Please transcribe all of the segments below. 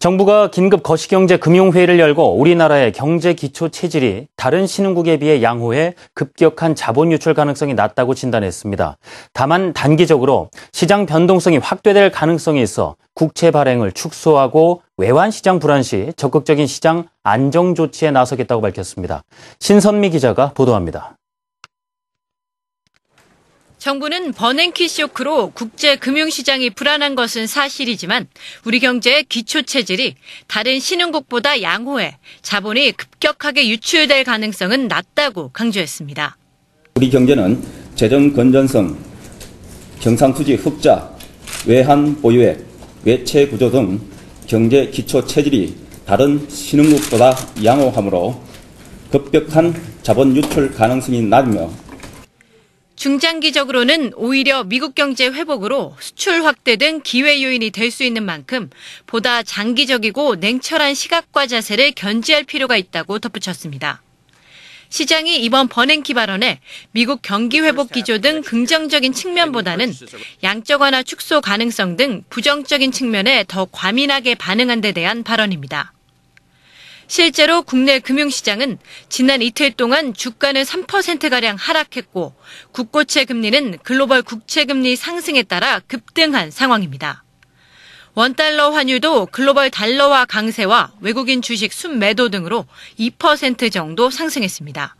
정부가 긴급 거시경제 금융회의를 열고 우리나라의 경제 기초 체질이 다른 신흥국에 비해 양호해 급격한 자본 유출 가능성이 낮다고 진단했습니다. 다만 단기적으로 시장 변동성이 확대될 가능성이 있어 국채 발행을 축소하고 외환 시장 불안 시 적극적인 시장 안정 조치에 나서겠다고 밝혔습니다. 신선미 기자가 보도합니다. 정부는 버냉키 쇼크로 국제 금융시장이 불안한 것은 사실이지만 우리 경제의 기초 체질이 다른 신흥국보다 양호해 자본이 급격하게 유출될 가능성은 낮다고 강조했습니다. 우리 경제는 재정 건전성, 경상투지 흑자, 외환 보유액, 외채 구조 등 경제 기초 체질이 다른 신흥국보다 양호하므로 급격한 자본 유출 가능성이 낮으며 중장기적으로는 오히려 미국 경제 회복으로 수출 확대 등 기회 요인이 될 수 있는 만큼 보다 장기적이고 냉철한 시각과 자세를 견지할 필요가 있다고 덧붙였습니다. 시장이 이번 버냉키 발언에 미국 경기 회복 기조 등 긍정적인 측면보다는 양적 완화 축소 가능성 등 부정적인 측면에 더 과민하게 반응한 데 대한 발언입니다. 실제로 국내 금융시장은 지난 이틀 동안 주가는 3%가량 하락했고 국고채 금리는 글로벌 국채금리 상승에 따라 급등한 상황입니다. 원달러 환율도 글로벌 달러화 강세와 외국인 주식 순매도 등으로 2% 정도 상승했습니다.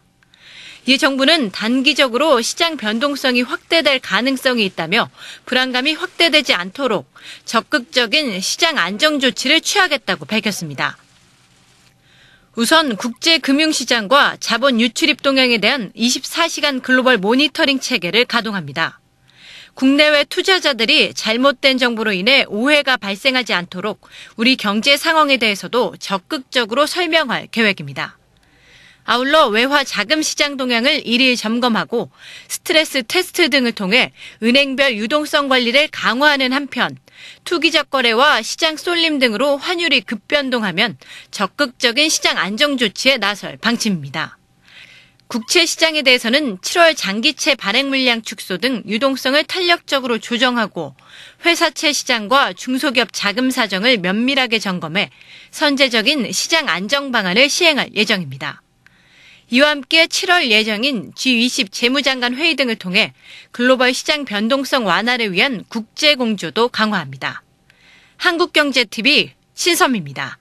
이 정부는 단기적으로 시장 변동성이 확대될 가능성이 있다며 불안감이 확대되지 않도록 적극적인 시장 안정 조치를 취하겠다고 밝혔습니다. 우선 국제금융시장과 자본 유출입 동향에 대한 24시간 글로벌 모니터링 체계를 가동합니다. 국내외 투자자들이 잘못된 정보로 인해 오해가 발생하지 않도록 우리 경제 상황에 대해서도 적극적으로 설명할 계획입니다. 아울러 외화 자금 시장 동향을 일일 점검하고 스트레스 테스트 등을 통해 은행별 유동성 관리를 강화하는 한편 투기적 거래와 시장 쏠림 등으로 환율이 급변동하면 적극적인 시장 안정 조치에 나설 방침입니다. 국채 시장에 대해서는 7월 장기채 발행 물량 축소 등 유동성을 탄력적으로 조정하고 회사채 시장과 중소기업 자금 사정을 면밀하게 점검해 선제적인 시장 안정 방안을 시행할 예정입니다. 이와 함께 7월 예정인 G20 재무장관 회의 등을 통해 글로벌 시장 변동성 완화를 위한 국제 공조도 강화합니다. 한국경제TV 신선미입니다.